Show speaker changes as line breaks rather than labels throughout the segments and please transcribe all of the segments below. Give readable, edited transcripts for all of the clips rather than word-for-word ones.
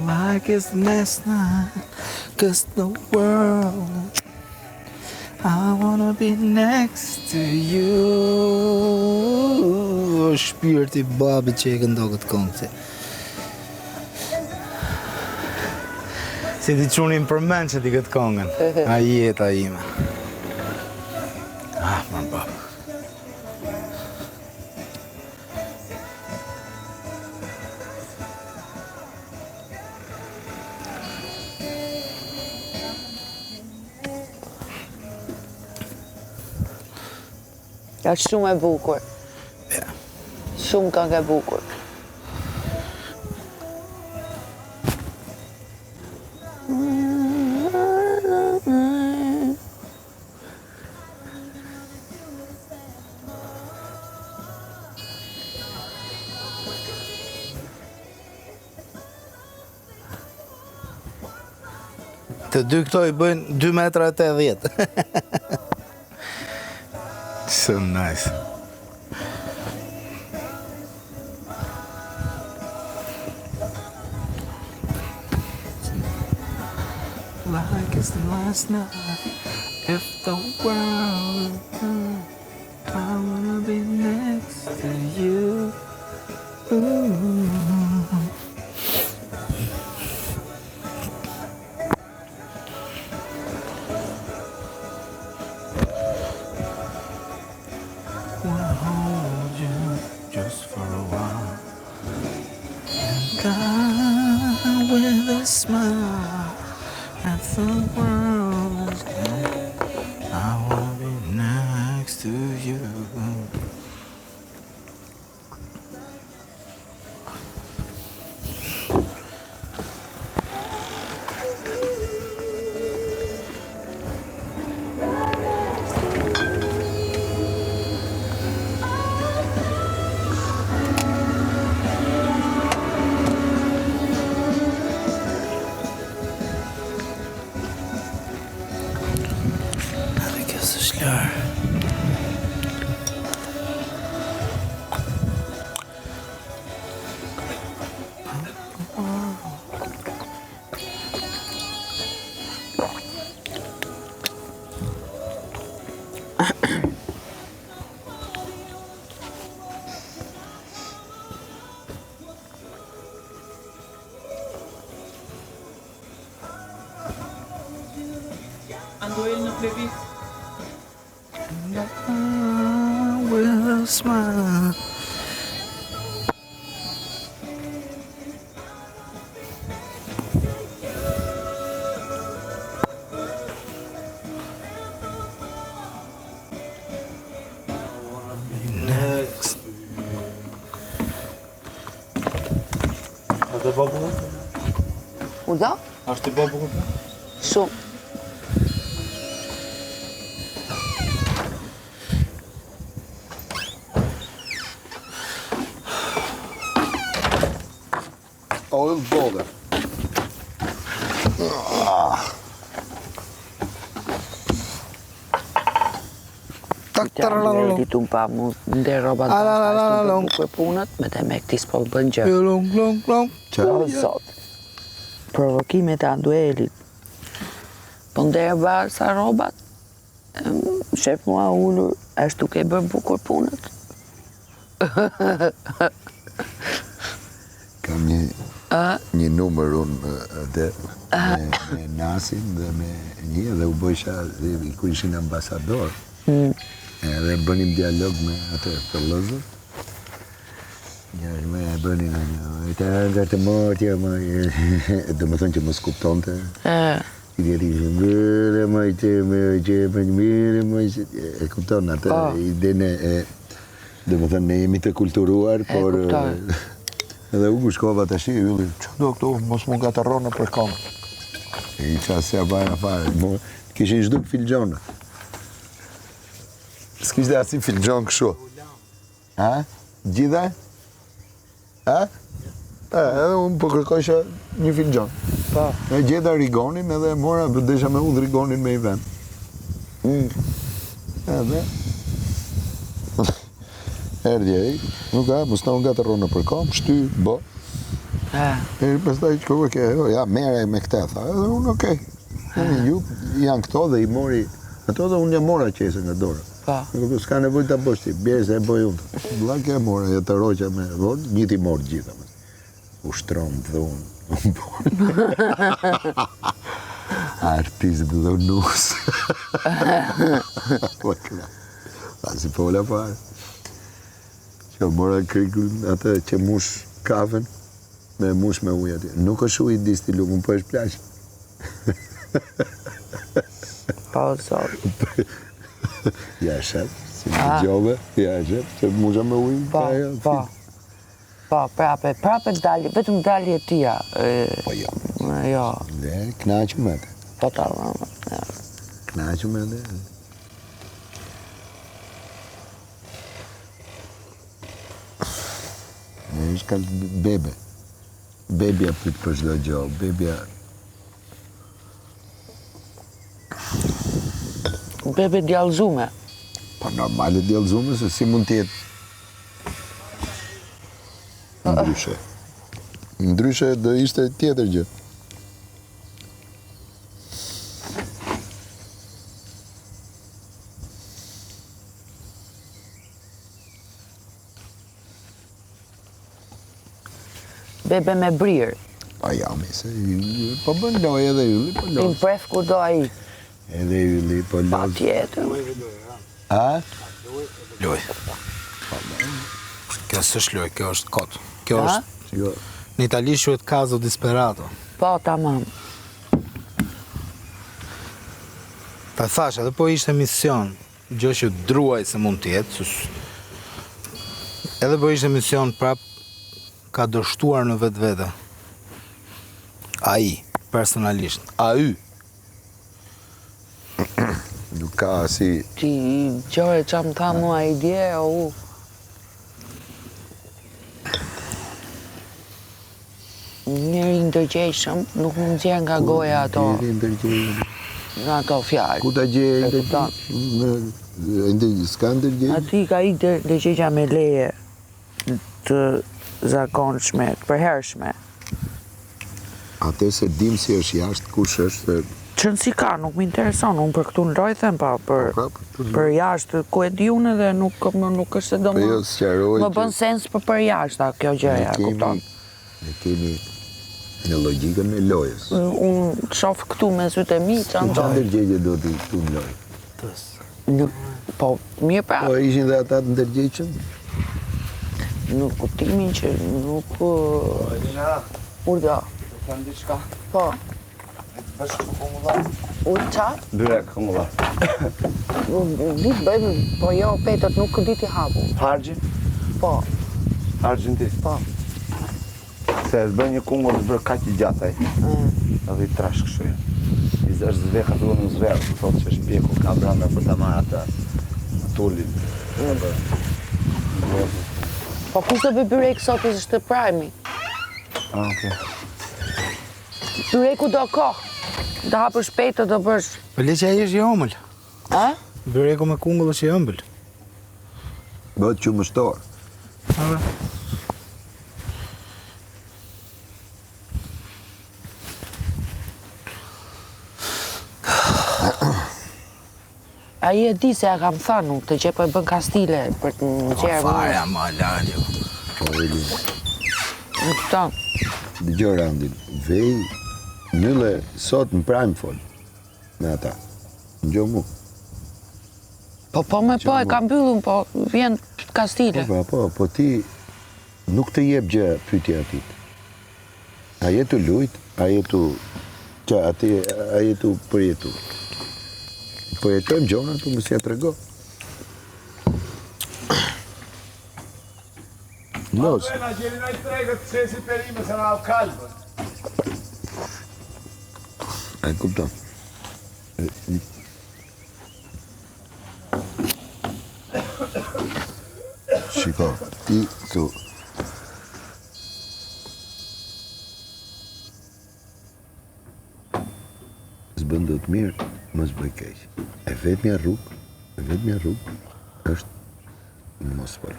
like it's last night, 'cause the world, I wanna be next to you. Shpirti babit që e këndo këtë këngë. Si ti qunin përmend që ti këtë këngën. A jeta ime. Ah, më babë.
Është shumë e bukur.
Ja.
Shumë këngë e bukur.
Të dy këto i bëjnë 2,80 metra. So nice. Like it's the last night, if the world, I wanna be next to you. Wanna hold you just for a while, and die with a smile at the world's end. I wanna be next to you.
Anduel në playlist.
With a smile. Next.
A të babullë?
U da?
Ashtë të babullë?
Shumë.
Oil boulder.
Ti tu pa mu ndë roba të ashtë bukur punët, me të me këti s'po bën gjë. O zot, provokimet e Anduelit. Po ndërë barë sa robat, shef mua ullur, është duke bërë bukur punët.
Kam një numër unë dhe me Nasin dhe me një dhe u bësha ku ishin ambasador. Edhe bënim dialog me atë fëllëzër. Me bënin të nga të martja, dhe më thënë që më skuptonte. I djeri ishë mire më e kupton atë idene e dhe më thënë ne jemi të kulturuar, por edhe u shkova të shi, që do këtu, mos mu gatarronë për këmë. I qasja baja fare, kishin shduk filgjona. S'kishte asim filgjon këshu. Ha? Gjitha? Ha? Edhe unë po kërkojsha një filgjon. E gjeta rigonin edhe mora desha me udh rigonin me i ven. Edhe erdje i, nuk ka, mos na unë gatarronë për kam, shty, bo. E pastaj shkova ke, ja merre me këtë, tha. Edhe unë okej. Ju janë këto dhe i mori ato dhe unë e mora qesën nga dora. Nuk s'ka nevojë ta bësh ti, bjerë se e bëj unë. Vlla ke mora, ja të roqa me rol, një ti mor gjitha. Ushtron dhun. Artist dhunus. Ta si pola fare. Që mora krikull atë që mush kafen, me mush me ujë aty. Nuk është ujë disti lukun, po është plaqë.
Po, sot.
Ja shep, si në gjove, ja shep, që musha me ujë.
Po, prape dalje, vetëm dalje tia.
Po jo.
Jo.
Dhe knaqë me të.
Po ta rama.
Knaqë me dhe. Ne është kalë bebe. Bebja pytë për çdo gjë, bebja...
Bebe djallëzume.
Po normale djallëzume, se si mund t'jetë ndryshe. Ndryshe do ishte tjetër gjë.
Bebe me brirë.
Pa ja, se po bën loj edhe ylli, po loj.
Impref ku do ai.
Edhe ylli, po loj.
Pa tjetër.
A?
Loj. Kjo s'është loj, kjo është kot. Kjo është, në italisht quhet caso disperato.
Po, tamam.
Ta thash, edhe po ishte mision, gjë që druaj se mund t'jetë, edhe po ishte mision prap, ka dështuar në vetë vete. Ai, personalisht. A y.
Nuk ka si...
Ti gjore që më tha mua i dje, o u. Njëri ndërgjeshëm, nuk më nxjerr nga goja ato. Nga ato fjalë.
Ku ta gjej ndërgjeshëm? S'ka ndërgjeshëm?
Ati ka i ndërgjeshja me leje të zakonshme, të përhershme.
Atë se dim si është jashtë, kush është...
Qënë si ka, nuk më intereson, unë për këtu në loj them pa, për jashtë, ku e di unë edhe nuk është se do më bën sens për jashtë, kjo gjëja, kupton.
Ne kemi në logjikën e lojës.
Unë shof këtu me sytë e mi, që në
Qa ndërgjegje do t'i këtu në lojë?
Po, mirë pra.
Po, ishin dhe ata të ndërgjegjën?
Nuk kuptimin që nuk... Urda.
Kanë diçka.
Po.
Bësh kumullat.
Qa?
Byrek kumullat.
Ditë bëjmë, po jo, petët nuk di t'i hapu.
Hargji?
Po.
Hargjin ti?
Po.
Se bën një kungull të bërë kaq i gjatë ai. Edhe i trash kështu. I është zveka të në zverë, thotë që është pjeku ka branda për ta marrë atë tullin.
Po ku se bë byrek sot ishte prajmi?
Okej.
Byreku do kohë. Do hapë shpejtë do bësh.
Po le që ai është i ëmbël.
A?
Byreku me kungull është i ëmbël.
Bëhet qumështor.
Ai e di se ja kam thënë, të që po e bën kastile për të nxjerrë.
Fare, ma laljo.
Në kupton.
Dëgjoj Randin, vej Mylle sot në prime fol me ata. Ngjo mu.
Po me po e kam mbyllur, po vjen kastile.
Po ti nuk të jep gjë pyetja atit. A jetu lujt, a jetu që ati a jetu përjetu. Po jetojmë gjona të mësja të rego. Los.
Na gjeni na i tregët të qesi perime se na kalbë.
A kupton. Shiko, ti këtu. S'bën do të mirë, mos bëj keq. E vetmja rrugë është mos fol.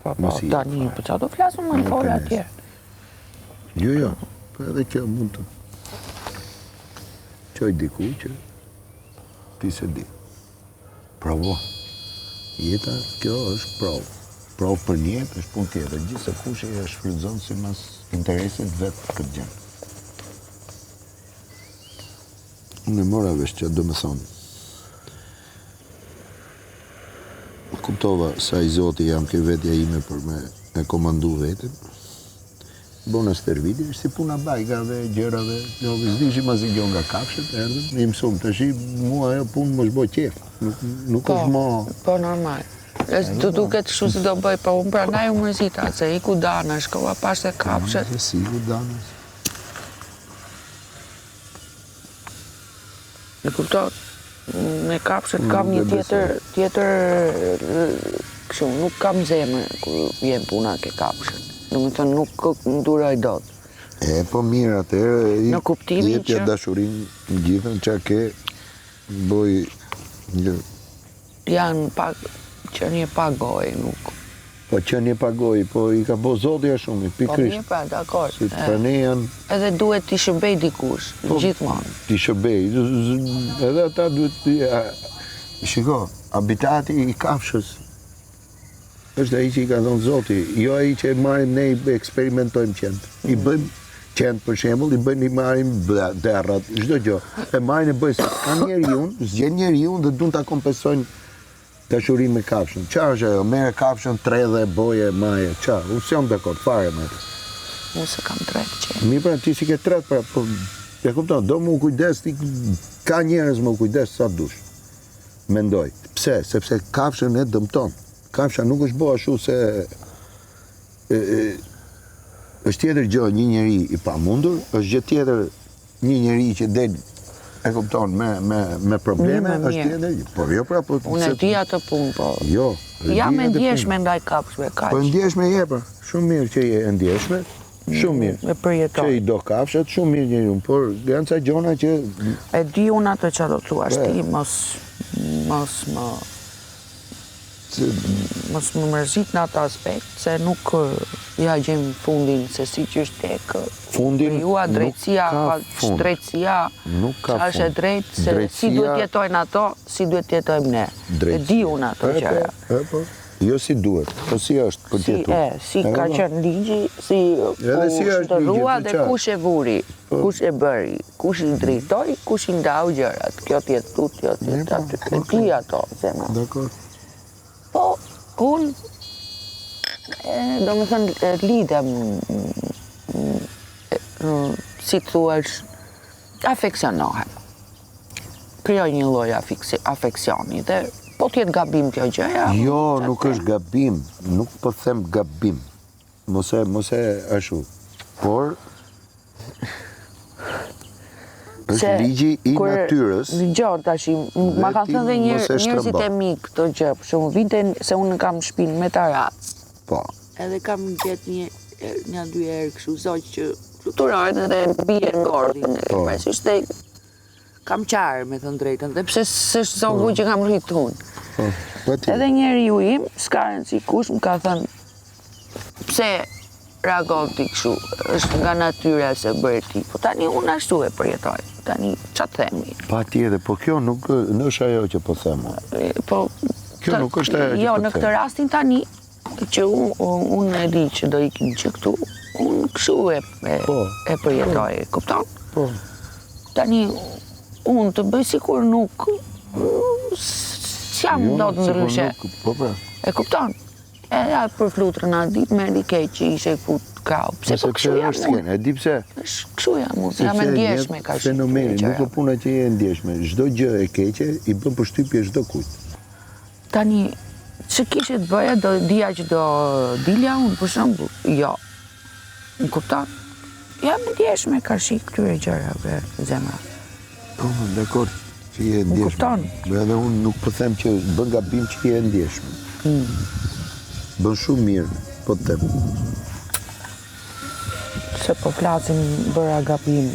Po, tani, po qa do flasu më në folë atje?
Jo, po edhe kjo mund të qoj diku që ti se di. Provo. Jeta, kjo është provë. Provë për një jetë është punë tjetër. Gjithse kush e shfrytëzon si mas interesit vetë këtë gjë. Unë e mora vesh që do me thonë. Kuptova sa i Zoti jam ke vetja ime për me komandu vetin. Bona stervidi, është si puna bajkave, gjërave, s'dishi ma zi gjo nga kafshet, erdhën, i mësum, të shi, mua ajo punë më shboj qef, nuk është ma...
Po, normal. Du duket kështu si do bëj, po unë prandaj u mërzita, se i ku dana, shkova pas të kafshet.
Si ku dana.
Në kuptot, me kafshet kam një tjetër, kështu, nuk kam zemër kur vjen puna ke kafshet. Do me thënë nuk nduroj dot.
Po mirë atërë,
në kuptimin
jetja dashurin në gjithën që ke boj një...
Janë pak, qënje pagoj, nuk...
Po qënje pagoj, po i ka bo Zotja shumë, pikrisht.
Po mirë pra, dakor.
Si të prane janë...
Edhe duhet t'i shërbej dikush, gjithmonë.
T'i shërbej, edhe ata duhet t'i... Shiko, habitati i kafshës, është ai që i ka thonë Zoti, jo ai që e marrim ne i eksperimentojmë qend. I bëjmë qend për shembull, i marrim derrat, çdo gjë. E marrin e bëjnë ka njeriu, zgjen njeriu dhe duan ta kompensojnë dashurinë me kafshën. Çfarë është ajo? Merr kafshën, tredhe, boje, maje, çfarë? Unë s'jam dakord fare me atë.
Unë se kam tret qend.
Mi pra ti si ke tret pra, po e kupton, do më kujdes ti ka njerëz më kujdes sa dush. Mendoj. Pse? Sepse kafshën e dëmton. Kafsha nuk është bo ashtu se është tjetër gjë një njeri i pamundur, është gjë tjetër një njeri që del e kupton me probleme, është tjetër. Po jo pra, po...
Unë e di atë punë, po...
Jo.
Ja me ndjeshme ndaj kafshëve, kaq.
Po ndjeshme je pra, shumë mirë që je ndjeshme, shumë mirë.
E përjetoj.
Që i do kafshat, shumë mirë njeri unë, por janë ca gjona që...
E di unë atë që do thuash ti, mos më mërzit në atë aspekt, se nuk ja gjem fundin, se si që është tek jua, drejtësia, shtretësia, që është e drejtë, se si duhet jetojnë ato, si duhet jetojmë ne. E di unë ato qëra.
Jo si duhet, po si është për tjetu.
Si ka qenë ligji, si u shtërrua dhe kush e vuri, kush e bëri, kush i drejtoj, kush i ndau gjërat. Kjo tjetë tu, kjo tjetë aty. E di ato, zema.
Dakor.
Po, unë, do me thënë, lidem, si të thuash, afeksionohem. Kryoj një lloj afeksioni dhe po t'jetë gabim kjo gjëja.
Jo, nuk është gabim, nuk po them gabim. Mos e ashtu. Por, është ligji i natyrës.
Në gjotë tash, ma kanë thënë dhe njerëzit e mi këto gjë, për shumë vinte se unë kam shpinë me tarat.
Po.
Edhe kam gjetë një dy herë kështu zoq që fluturojnë edhe bie në gordin. Dhe kam qarë me thënë drejtën, dhe pse s'është zogu që kam rritë unë. Edhe njeriu im, s'ka rëndësi kush, më ka thënë pse reagon ti kështu, është nga natyra se bërë ti. Po tani unë ashtu e përjetoj. Tani, qa të themi?
Pa tjetër, po kjo nuk është ajo që po themu. Kjo nuk është ajo që po themu.
Jo, në këtë rastin tani, që unë e di që do ikim që këtu, unë kështu e përjetoj, kupton?
Po.
Tani, unë të bëj sikur nuk, s'jam do të ndryshe.
Po, pra.
E kupton? Edhe për flutrën a ditë me një keq që ishe fut krau. Pse po kështu jam unë?
E di pse?
Kështu jam unë, jam e ndjeshme ka shumë.
Fenomeni, nuk e puna që je ndjeshme. Çdo gjë e keqe i bën përshtypje çdo kujt.
Tani, që kishe të bëja, do dija që do dilja unë, për shembull? Jo. Më kupton? Jam e ndjeshme ka shi këtyre gjërave, zemra.
Po, dakord, që je ndjeshme.
Më kupton?
Edhe unë nuk po them që bën gabim që je ndjeshme. Bën shumë mirë, po të them.
Se po flasim bëra gabim,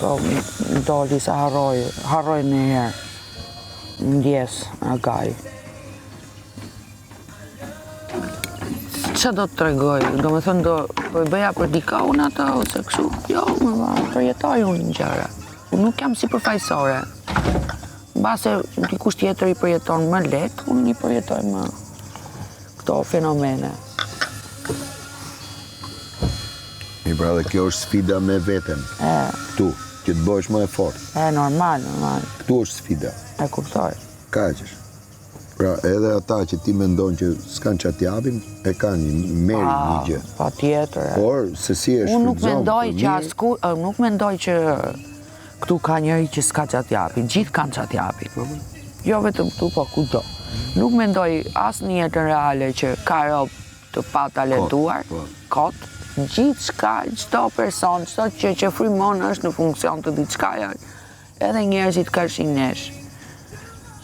po doli se harroj në herë, ndjes agaj. Qa do të tregoj? Do me thënë po i bëja për dika unë ato, ose kështu? Jo, përjetoj unë një gjëra. Unë nuk jam si përfaqësore. Base dikush tjetër i përjeton më lehtë, unë i përjetoj më këto fenomene.
Pra dhe kjo është sfida me veten. Këtu, që të bësh më e fortë.
Normal.
Këtu është sfida.
E kuptoj.
Kaq është. Pra edhe ata që ti mendon që s'kan çat japin, e kanë merrin një gjë.
Patjetër.
Por se si është
unë nuk mendoj që këtu ka njëri që s'ka çat japin, gjithë kanë çat japin. Jo vetëm këtu, po kudo. Nuk mendoj asnjë jetën reale që ka rob të pa talentuar, kot. Gjithçka, çdo person, çdo që frymon është në funksion të diçkaja. Edhe njerëzit kashin nesh.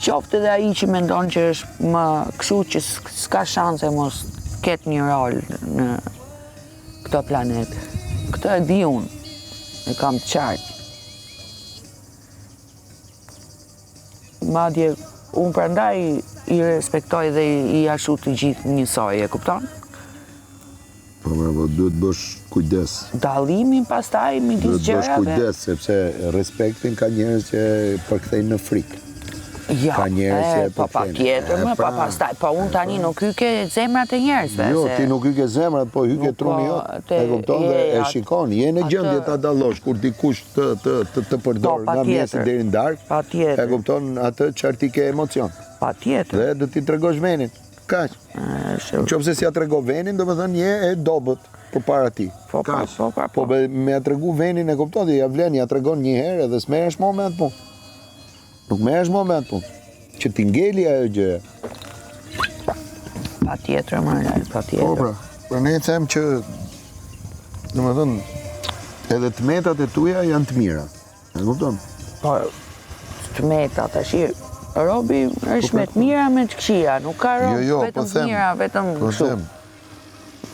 Qoftë edhe ai që mendon që është më kështu që s'ka shanse mos ketë një rol në këtë planet. Këtë e di unë, e kam të qartë. Madje, unë prandaj i respektoj dhe i ashu të gjithë njësoj, e kupton?
Po duhet bësh kujdes.
Dallimin pastaj midis gjërave.
Duhet bësh kujdes, sepse respektin ka njerëz që përkthejnë në frikë.
Ja, pa tjetër, pastaj, pa unë tani nuk hyke zemrat e njerëzve.
Jo, ti nuk hyke zemrat, po hyke truni jot. E kupton dhe e shikon, je në gjendje ta dallosh kur dikush të përdor nga mjesi deri në darkë.
Patjetër.
E kupton atë çfarë ti ke emocion.
Patjetër.
Dhe do ti tregosh venin. Kaq. Nëse si ja trego venin, domethënë je e dobët përpara ti. Po me ja tregu venin, e kupton, ja vlen, ja tregon një herë edhe s'merresh moment punë. Nuk merresh moment punë. Që ti ngeli ajo gjë.
Patjetër, patjetër.
Po pra ne them që domethënë edhe tmetat e tuaja janë të mira. E kupton?
Po tmetat tash robi është me të mira me të këqija, nuk ka rob vetëm të mira, vetëm kështu.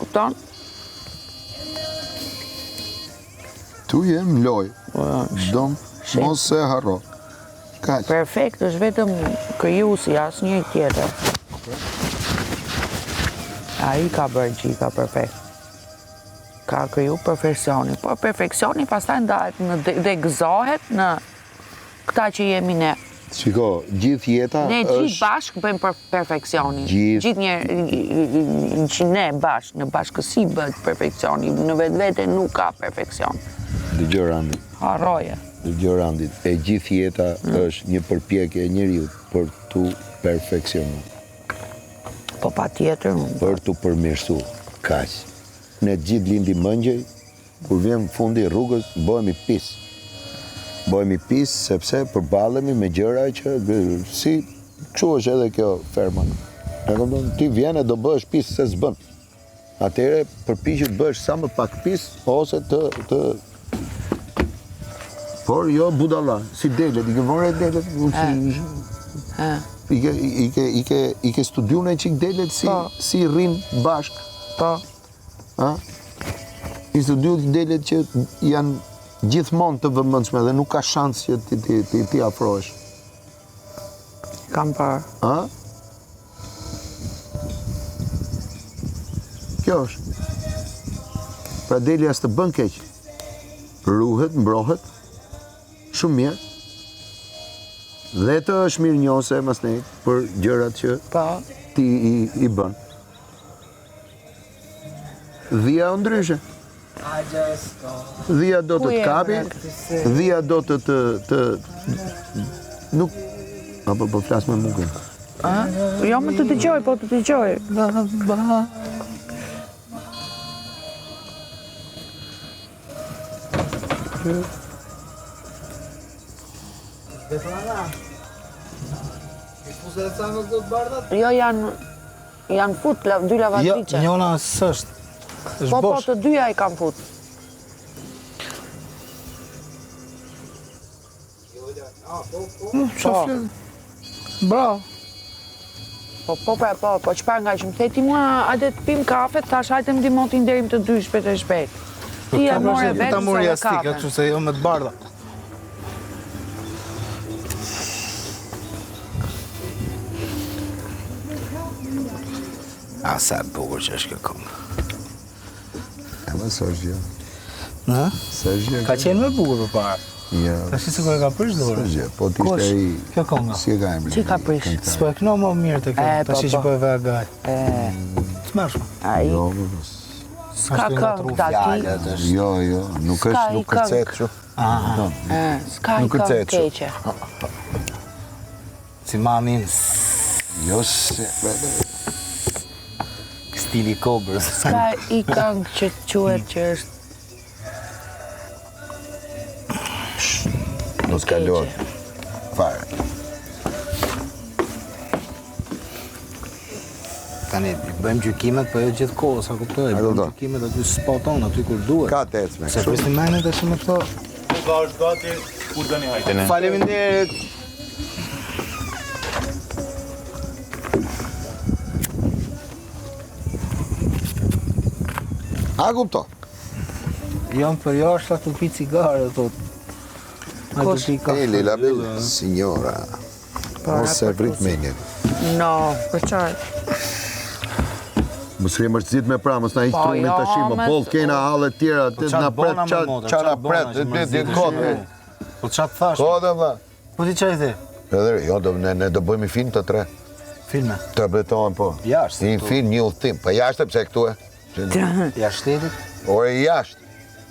Kupton?
Tu jem loj. Dom mos e harro.
Perfekt është vetëm krijuesi, asnjëri tjetër. Ai ka bërë gjithë perfekt. Ka kriju perfeksionin. Po perfeksioni pastaj ndahet dhe gëzohet në këta që jemi ne.
Shiko, gjithë jeta
ne gjithë bashkë bëjmë perfeksionin. Gjithë që ne bashkë, në bashkësi bëhet perfeksioni. Në vetvete nuk ka perfeksion.
Dëgjoj Randi.
Harroje.
Dëgjoj Randi, e gjithë jeta është një përpjekje e njeriut për tu perfeksionuar.
Po patjetër.
Për tu përmirësuar. Kaq. Ne gjithë lindi mëngjej, kur vjen fundi i rrugës, bëhemi pis. Bëhemi pis sepse përballemi me gjëra që si kështu është edhe kjo ferma. E kupton? Ti vjen e do bëhesh pis se s'bën. Atëherë përpiqesh të bësh sa më pak pis ose të por jo budalla, si delet, i ke vënë delet. I ke studiuar në çik delet si rrin bashk.
Po.
Ha? I studiuar delet që janë gjithmonë të vëmendshme dhe nuk ka shans që ti afrohesh.
Kam parë.
Ha? Kjo është. Pra deli as të bën keq. Ruhet, mbrohet. Shumë mirë. Dhe të është mirë njose mas nejt për gjërat që ti i bën. Dhia o ndryshe. Dhia do të të kapi, dhia do të nuk... Apo po flas me mukën.
Jo më të dëgjoj, po të dëgjoj. Jo, janë fut dy lavatrice.
Jo, njona s'është.
Po, të dyja i kam fut.
Bravo.
Po, çfarë nga që më theti mua, hajde të pim kafe, tash hajde më ndihmo t'i nderim të dy shpejt e shpejt. Ti e more vetë
ta mori
se
jastika, kështu se jo me të bardha. A, sa bukur që është kjo këngë.
E më së është gjë.
Në?
Së është gjë.
Ka qenë më bukur për para.
Ja.
Tash se kur e ka prish
Së
dorë.
është gjë. Po t'ishte ai...
Kjo këngë.
Si e ka emrin?
Që ka prish?
S'po e këno më mirë të kjo. Tash që po e ve gaj. T'mërshme.
Ai,
Jo,
s'ka këngë tati.
jo, nuk
S'ka
është,
i
nuk kërcet që.
S'ka i
Nuk
këngë
kërcet që.
keqe.
Si mamin,
Jo, se...
stili kobrës.
S'ka i këngë që quhet që është
Mos ka lot. Fare.
Tani, bëjmë gjykimet, po jo gjithë kohës, a kuptoj?
A
Bëjmë
kuptoj.
gjykimet aty spoton, aty kur duhet.
Ka të ecme.
Se prisni majnë të shumë këto.
Ka është gati, ku dëni hajtene?
Faleminderit.
A kupto?
Jam për jashtë të pi cigare, thot.
Kush?
Eli, la bella signora. Ose vrit menjen.
No, për qarë.
Mos rri mërcit me pra, mos na i
Po,
truni
jo,
tash, më
me-
boll kena hallet tjera,
Po
na pret çana pret, di kote.
Po çfarë thash?
Kote vlla.
Po ti çaj the?
Edhe jo, ne do bëjmë film të tre.
Filme.
Të betohen po.
Jashtë,
Një
këtu.
film, një udhtim. Po jashtë pse këtu e?
Jashtë shtetit?
Ore jashtë.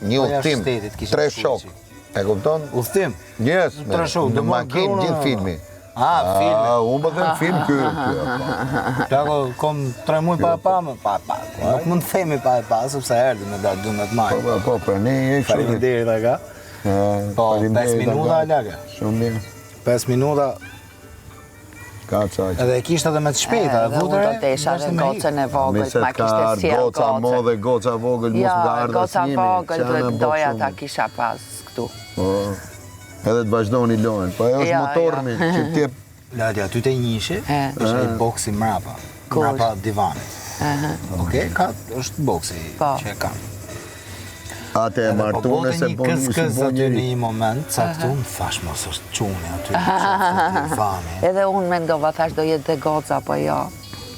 Një
Po jashtë
udhtim.
shtetit, kishim
3
shkuar
shok. E kupton?
Udhtim.
Yes.
Tre shok,
Në
do marr
makinë
gruna,
gjithë filmi.
Filme.
Unë po them film ky.
Plako, kom 3 muaj pa e pa, më pa e pa. Nuk mund të themi pa e pa, sepse erdhi me datë 12 maj.
Po, për ne e kështu.
Faleminderit aga. Po, 5 minuta lagë.
Shumë mirë.
5 minuta,
Ka çaj.
edhe e kishte edhe me të shpejta, e
Unë
vutere.
do desha dhe gocën e vogël,
Meset
ma
ka
kishte sjell
goca
gocën.
modhe, goca vogël, mos
Ja,
nga ardha
goca
snimi.
vogël,
që janë
duhet
bërë
doja
shumë.
ta kisha pas këtu.
Po. Edhe të vazhdoni lojën. Po ajo është
Ja,
motorni
ja.
që t'jep.
Ladi, aty te njishi,
E.
është ai boksi mrapa.
Kur?
Mrapa divanit. Okej, ka, është boksi
Po.
që e kam.
Atë e martune se
po
bon
një
një
këz
bon
aty në
njëri.
një moment, caktu, më thash mos është quni aty, qoftë divani.
Edhe unë mendova, thash do jetë dhe goca, po jo.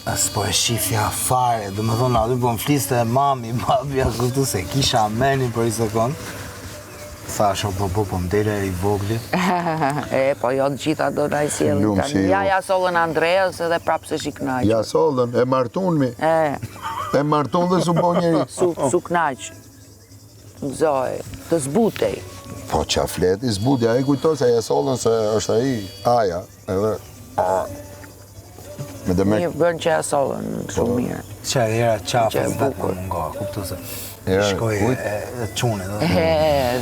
As po e shifja fare, do më thonë, aty po më fliste e mami, babja, këtu se kisha menin për i sekund. Thash, o po më dele i vogli.
E, po jo të gjitha do na i sjellin
Lumë
tani.
si ju.
Ja sollën Andreas edhe prapë se shi knaq.
Ja sollën, e martun mi. E martun dhe su bon njëri.
Su knaq. Zoj, të zbutej.
Po qa fleti, zbudi, a i kujtoj se ja sollën se është ai, aja, edhe... Me dhe me...
Një bën që ja sollën shumë mirë.
Qa era
Që e
qafës vetë
bukur.
më nga, kuptu se.
Era,
Shkoj
kujt?
e quni dhe.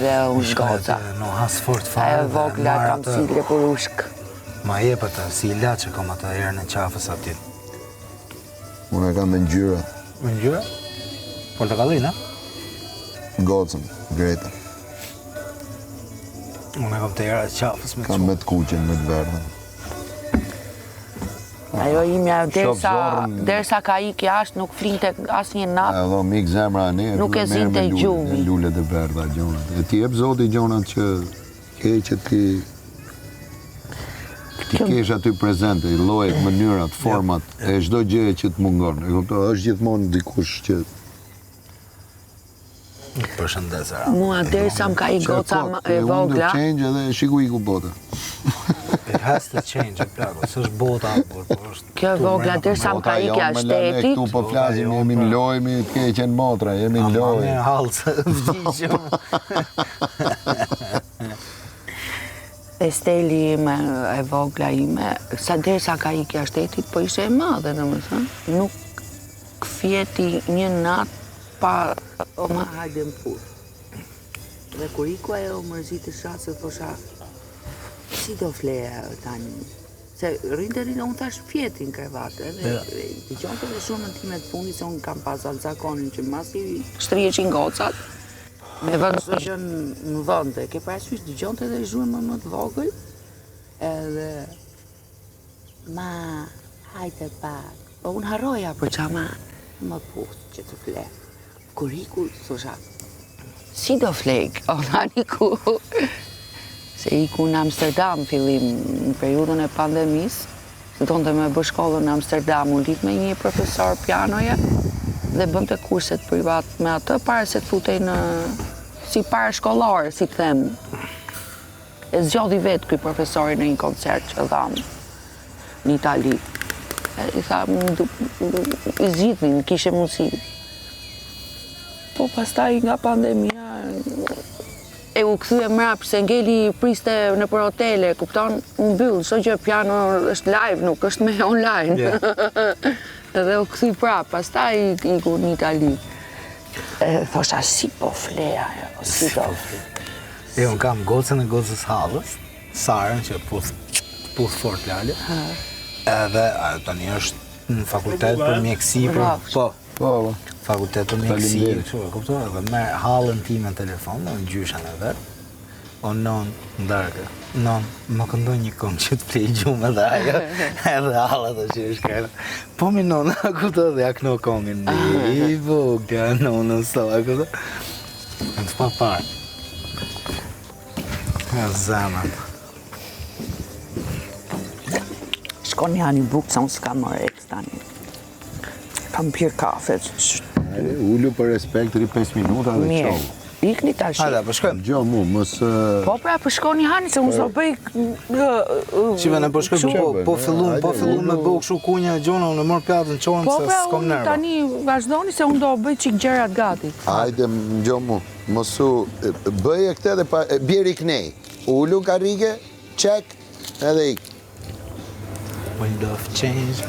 Dhe unë
Shkoj
goca.
aty në has fort fare.
Ajo
dhe
vogla
marr
kam
atë-
sile për ushk.
Ma jep atë, si ilaç që kam atë erën e qafës aty.
Unë e kam me ngjyra,
Më ngjyra? Portokallin, a?
gocën, greta.
Unë e kam të era e qafës me
Kam me të kuqen, me të verdhen.
Ajo imja,
zorrën.
derisa ka ik jashtë, nuk flinte asnjë natë.
Edhe mik zemra ne,
Nuk e
merr me
zinte
lule,
gjumi.
me Lulet e verdha, gjonat. E ti jep zoti gjonat që keqet ti kesh aty prezente, llojet, mënyrat, format, e çdo gjë që të mungon. E kuptoj, është gjithmonë dikush që
përshëndes era.
Mua derisa më ka i goca e vogla,
change edhe shiku iku bota.
It has to change, e plako, s'është bota, por është...
kjo e vogla derisa më ka
Bota
ikja
jonë me lane,
shtetit,
Këtu po flasim, jemi në lojë, të keqen motra, jemi në
Me
lojë.
halcë, vdiqëm.
e steli ime, e vogla ime, sa derisa ka ikja shtetit, po ishe e madhe, domethënë, nuk kfjeti një natë pa o ma hajde më pur. Dhe kur iku ajo mërziti shatë, se thosha, si do fleja tani? Se rrinte rinë, unë thash fjetin krevat, edhe dëgjonte dhe shumën time të fundit, se unë kam pas zakonin që masi shtriheqin gocat, me vënd së që në vënde, ke parasysh dëgjonte dhe zhurmë më të vogël, edhe ma, hajte pak, po unë harroja për qa ma, më puth që të fle. Kur iku, thosha, si do flejk, o tani ku, se iku në Amsterdam fillim në periudhën e pandemisë, donte me bë shkollën në Amsterdam, u lidh me një profesor pianoje dhe bënte kurset privat me atë para se të futej në si parashkollore, si të them. E zgjodhi vetë ky profesori në një koncert që dham në Itali. I tha, i zgjidhin, kishe mundësi. Po pastaj nga pandemia e u kthye mrap se ngeli priste nëpër hotele, kupton, u mbyll, çdo gjë piano është live, nuk është me online. Edhe u kthy prap, pastaj iku në Itali. Thosha si po fleja, si po fleja.
Unë kam gocën e gocës Hallës, Sarën që puth fort lale. Edhe tani është në fakultet për mjekësi, po, fakultet për mjekësi, kështu e kuptoj, edhe merr Hallën time në telefon, në gjyshen e vet. O non, ndarkë, non, më këndoj një këngë që të plej gjumë edhe ajo, edhe Halla të që është kërë. Po mi nona, kuptoj dhe ja këno këngën, i vogla, nonën sto, kuptoj. Në të pa parë. Ja, zeman.
Shkon janë i bukë, sa unë s'kam më eks tani. Kam pirë kafe.
Ullu për respekt 3-5 minuta dhe
Mirë.
qovu.
Ikni tash.
Hajde, po shkojmë.
Gjo mu, mos...
Po pra, po shkoni hani se unë s'do bëj...
Shive, ne po shkojmë, po fillum me bëu kështu kunja e gjona, unë e mor pjatën qonëm
Po
se
pra,
s'kom
unë
nerva.
tani vazhdoni se unë do bëj qik gjerat gati.
Hajde, gjo mu, mosu, bëje këte dhe pa, bjeri knej. Ullu karike, qek, edhe ik.
Wind of change.